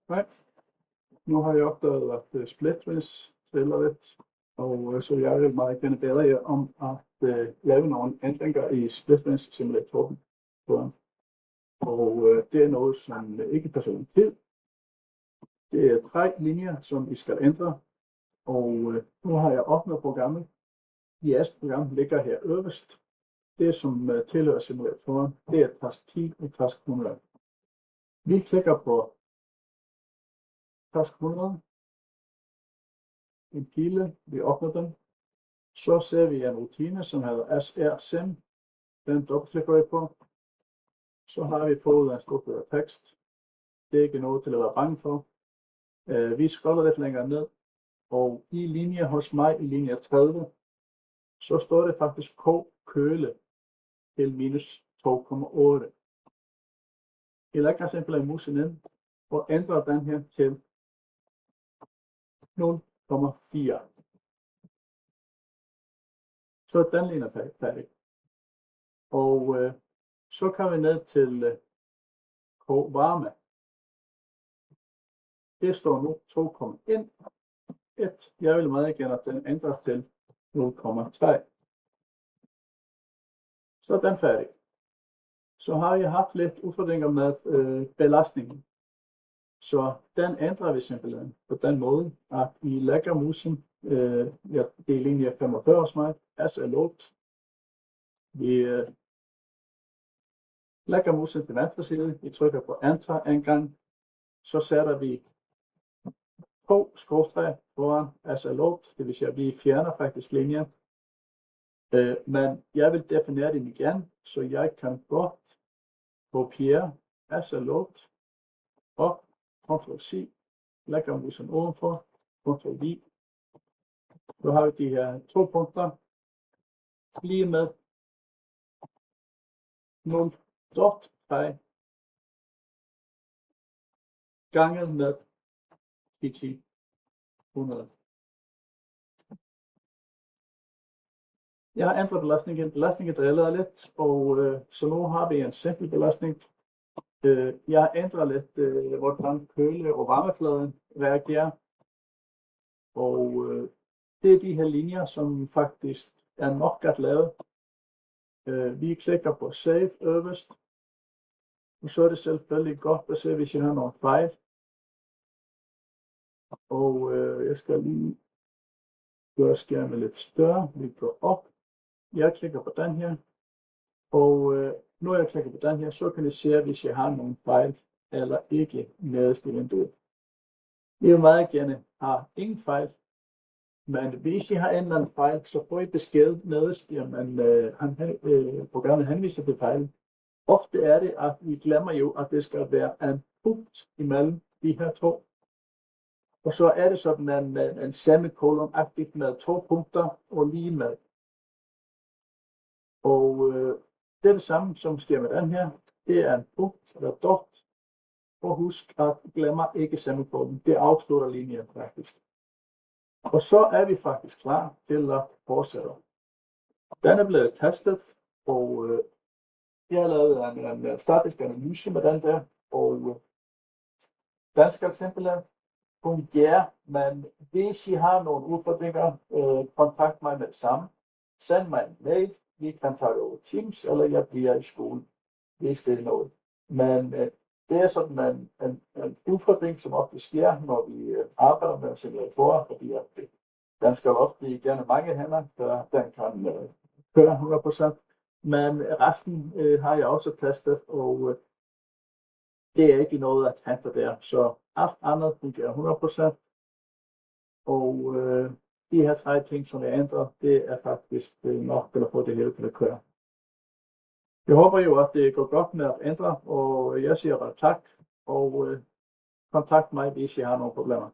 Hej. Nu har jeg opdaget, at Splitress driller lidt, og så jeg vil meget gerne bede jer om at lave nogle ændringer i Splitress simulatoren. Og det er noget, som ikke personen til. Det er 3 linjer, som I skal ændre, og nu har jeg åbnet programmet. Jeres program ligger her øverst. Det, som tilhører simulatoren, det er task 10 og task 100. Vi klikker på task 100. En pile, vi åbner den. Så ser vi en rutine, som hedder SRSim. Den dobbeltklikker vi på. Så har vi fået en struktureret tekst. Det er ikke noget til at være bange for. Vi scroller lidt længere ned, og i linje hos mig, i linje 30, så står det faktisk køle til minus 2,8. Jeg lægger simpelthen musen ind og ændrer den her til 0,4. Så er den linje færdig. Og så kan vi ned til varme. Det står nu 2,1. Jeg vil meget gerne, at den ændres til 0,3. Så er den færdig. Så har jeg haft lidt udfordringer med belastningen. Så den ændrer vi simpelthen på den måde, at I lægger musen, det er linje 45 hos mig, as a load. Vi lægger musen til venstre side, vi trykker på Enter en gang, så sætter vi 2 skråstreg foran as a load, det vil sige, at vi fjerner faktisk linjen. Men jeg vil definere den igen, så jeg kan godt kopiere as a load og Ctrl-C, lægger musen ovenfor, Ctrl-V. Så har vi de her 2 punkter, lige med 0,3 ganget med PT 100. Jeg har ændret belastningen. Belastningen driller lidt, og så nu har vi en simpel belastning. Jeg har ændret lidt, hvordan køle- og varmefladen reagerer. Og det er de her linjer, som faktisk er nok at lave. Vi klikker på Save øverst. Og så er det selvfølgelig godt at se, hvis jeg har nogle fejl. Og jeg skal lige gøre skærmen lidt større. Vi går op. Jeg klikker på den her. Og når jeg klikker på den her, så kan I se, hvis jeg har nogle fejl eller ikke nederst i vinduet. Jeg vil meget gerne have ingen fejl. Men hvis I har en eller anden fejl, så får I besked nederst, jamen programmet henviser til fejl. Ofte er det, at vi glemmer jo, at det skal være en punkt imellem de her 2. Og så er det sådan en semikolon-agtigt med 2 punkter og lige med. Og det er det samme, som sker med den her. Det er en punkt eller dot. Og husk, at glemmer ikke semikolon. Det afslutter linjen faktisk. Og så er vi faktisk klar til at fortsætte. Den er blevet testet, og jeg har lavet en statisk analyse med den der, og den skal simpelthen fungere, men hvis I har nogle udfordringer, kontakt mig med det samme. Send mig en mail, vi kan tage det over Teams, eller jeg bliver i skole, hvis det er noget. Men det er sådan en udfordring, som ofte sker, når vi arbejder med simulatorer, fordi at den skal ofte gerne mange hænder, så den kan køre 100%. Men resten har jeg også testet, og det er ikke noget at hente der. Så alt andet fungerer 100%. Og de her 3 ting, som jeg ændrer, det er faktisk nok til at få det hele til at køre. Jeg håber jo, at det går godt med at ændre, og jeg siger bare tak, og kontakt mig, hvis I har nogle problemer.